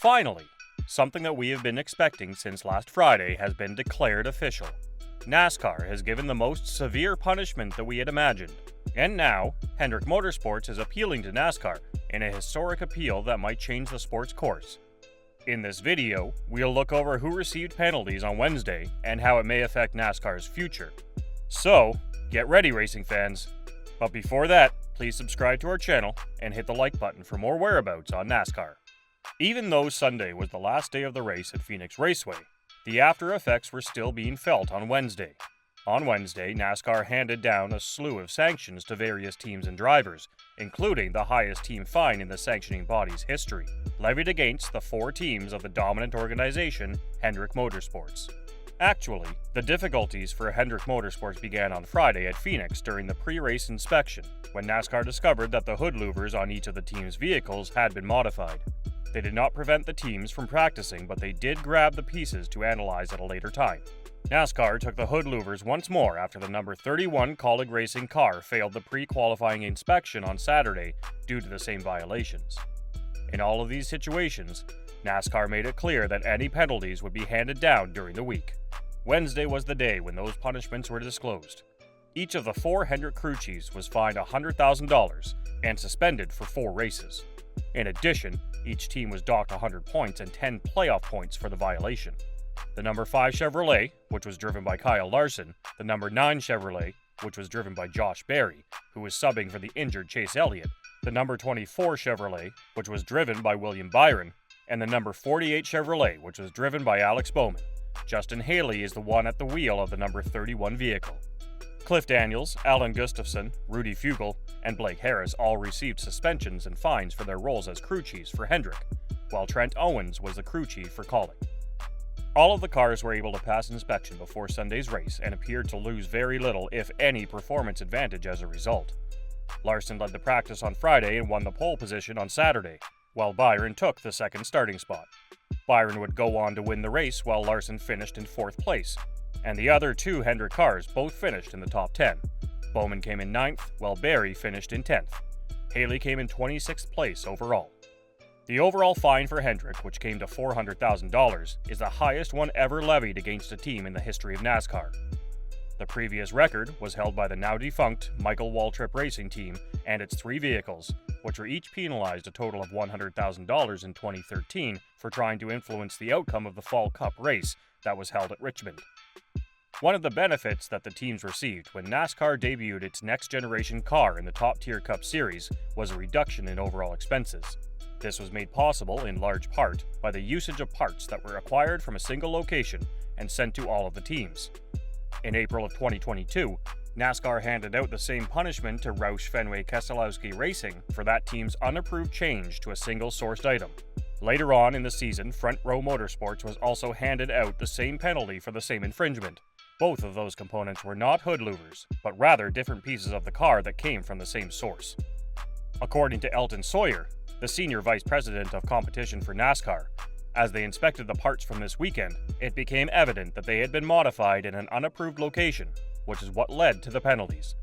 Finally, something that we have been expecting since last Friday has been declared official. NASCAR has given the most severe punishment that we had imagined, and now Hendrick Motorsports is appealing to NASCAR in a historic appeal that might change the sport's course. In this video, we'll look over who received penalties on Wednesday and how it may affect NASCAR's future. So, get ready racing fans. But before that, please subscribe to our channel and hit the like button for more whereabouts on NASCAR. Even though Sunday was the last day of the race at Phoenix Raceway, the after effects were still being felt on Wednesday. On Wednesday, NASCAR handed down a slew of sanctions to various teams and drivers, including the highest team fine in the sanctioning body's history, levied against the 4 teams of the dominant organization, Hendrick Motorsports. Actually, the difficulties for Hendrick Motorsports began on Friday at Phoenix during the pre-race inspection, when NASCAR discovered that the hood louvers on each of the team's vehicles had been modified. They did not prevent the teams from practicing, but they did grab the pieces to analyze at a later time. NASCAR took the hood louvers once more after the number 31 Colleague Racing car failed the pre-qualifying inspection on Saturday due to the same violations. In all of these situations, NASCAR made it clear that any penalties would be handed down during the week. Wednesday was the day when those punishments were disclosed. Each of the 4 Hendrick crew chiefs was fined $100,000 and suspended for 4 races. In addition, each team was docked 100 points and 10 playoff points for the violation. The number 5 Chevrolet, which was driven by Kyle Larson, the number 9 Chevrolet, which was driven by Josh Berry, who was subbing for the injured Chase Elliott, the number 24 Chevrolet, which was driven by William Byron, and the number 48 Chevrolet, which was driven by Alex Bowman. Justin Haley is the one at the wheel of the number 31 vehicle. Cliff Daniels, Alan Gustafson, Rudy Fugle, and Blake Harris all received suspensions and fines for their roles as crew chiefs for Hendrick, while Trent Owens was the crew chief for Colleague. All of the cars were able to pass inspection before Sunday's race and appeared to lose very little, if any, performance advantage as a result. Larson led the practice on Friday and won the pole position on Saturday, while Byron took the second starting spot. Byron would go on to win the race while Larson finished in 4th place, and the other 2 Hendrick cars both finished in the top 10. Bowman came in 9th, while Berry finished in 10th. Haley came in 26th place overall. The overall fine for Hendrick, which came to $400,000, is the highest one ever levied against a team in the history of NASCAR. The previous record was held by the now-defunct Michael Waltrip Racing Team and its 3 vehicles, which were each penalized a total of $100,000 in 2013 for trying to influence the outcome of the Fall Cup race that was held at Richmond. One of the benefits that the teams received when NASCAR debuted its next-generation car in the top-tier Cup Series was a reduction in overall expenses. This was made possible, in large part, by the usage of parts that were acquired from a single location and sent to all of the teams. In April of 2022, NASCAR handed out the same punishment to Roush Fenway Keselowski Racing for that team's unapproved change to a single-sourced item. Later on in the season, Front Row Motorsports was also handed out the same penalty for the same infringement. Both of those components were not hood louvers, but rather different pieces of the car that came from the same source. According to Elton Sawyer, the Senior Vice President of Competition for NASCAR, as they inspected the parts from this weekend, it became evident that they had been modified in an unapproved location, which is what led to the penalties.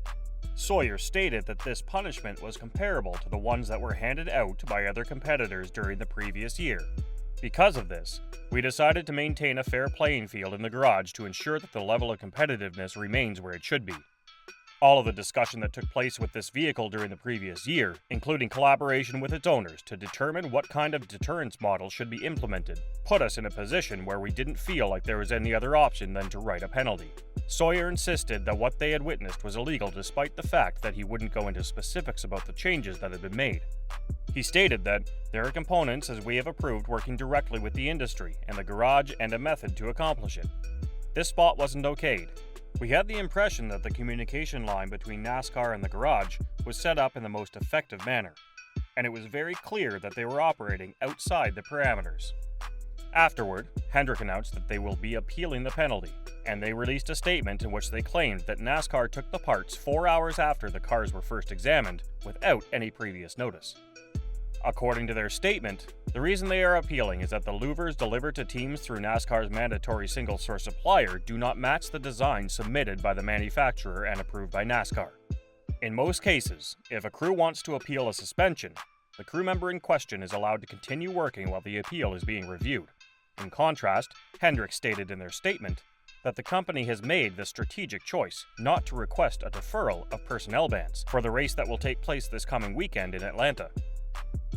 Sawyer stated that this punishment was comparable to the ones that were handed out by other competitors during the previous year. Because of this, we decided to maintain a fair playing field in the garage to ensure that the level of competitiveness remains where it should be. All of the discussion that took place with this vehicle during the previous year, including collaboration with its owners to determine what kind of deterrence model should be implemented, put us in a position where we didn't feel like there was any other option than to write a penalty. Sawyer insisted that what they had witnessed was illegal despite the fact that he wouldn't go into specifics about the changes that had been made. He stated that there are components as we have approved working directly with the industry and the garage and a method to accomplish it. This spot wasn't okayed. We had the impression that the communication line between NASCAR and the garage was set up in the most effective manner, and it was very clear that they were operating outside the parameters. Afterward, Hendrick announced that they will be appealing the penalty, and they released a statement in which they claimed that NASCAR took the parts 4 hours after the cars were first examined without any previous notice. According to their statement, the reason they are appealing is that the louvers delivered to teams through NASCAR's mandatory single-source supplier do not match the design submitted by the manufacturer and approved by NASCAR. In most cases, if a crew wants to appeal a suspension, the crew member in question is allowed to continue working while the appeal is being reviewed. In contrast, Hendrick stated in their statement that the company has made the strategic choice not to request a deferral of personnel bans for the race that will take place this coming weekend in Atlanta.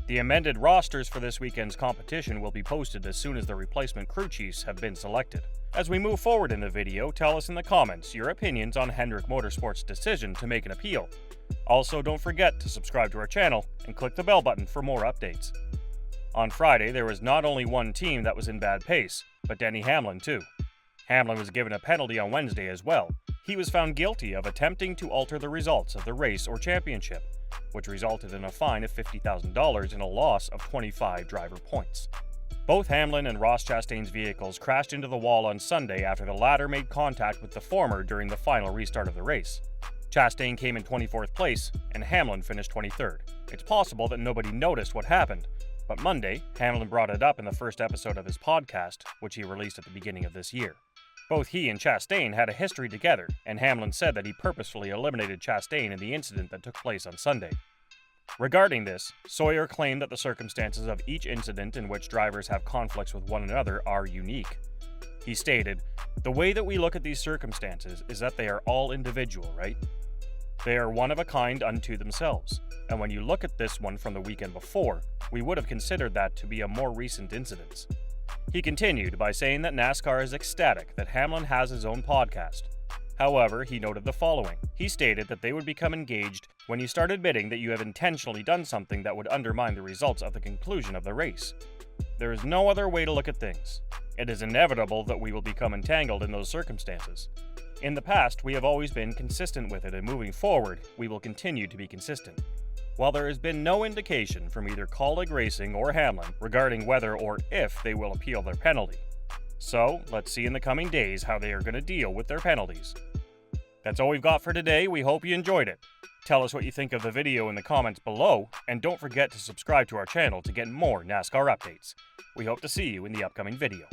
The amended rosters for this weekend's competition will be posted as soon as the replacement crew chiefs have been selected. As we move forward in the video, tell us in the comments your opinions on Hendrick Motorsports' decision to make an appeal. Also, don't forget to subscribe to our channel and click the bell button for more updates. On Friday, there was not only one team that was in bad pace, but Denny Hamlin too. Hamlin was given a penalty on Wednesday as well. He was found guilty of attempting to alter the results of the race or championship, which resulted in a fine of $50,000 and a loss of 25 driver points. Both Hamlin and Ross Chastain's vehicles crashed into the wall on Sunday after the latter made contact with the former during the final restart of the race. Chastain came in 24th place, and Hamlin finished 23rd. It's possible that nobody noticed what happened, but Monday, Hamlin brought it up in the first episode of his podcast, which he released at the beginning of this year. Both he and Chastain had a history together, and Hamlin said that he purposefully eliminated Chastain in the incident that took place on Sunday. Regarding this, Sawyer claimed that the circumstances of each incident in which drivers have conflicts with one another are unique. He stated, "The way that we look at these circumstances is that they are all individual, right? They are one of a kind unto themselves, and when you look at this one from the weekend before, we would have considered that to be a more recent incident." He continued by saying that NASCAR is ecstatic that Hamlin has his own podcast. However, he noted the following. He stated that they would become engaged when you start admitting that you have intentionally done something that would undermine the results of the conclusion of the race. There is no other way to look at things. It is inevitable that we will become entangled in those circumstances. In the past, we have always been consistent with it, and moving forward, we will continue to be consistent. While there has been no indication from either Colleague Racing or Hamlin regarding whether or if they will appeal their penalty. So, let's see in the coming days how they are going to deal with their penalties. That's all we've got for today. We hope you enjoyed it. Tell us what you think of the video in the comments below, and don't forget to subscribe to our channel to get more NASCAR updates. We hope to see you in the upcoming video.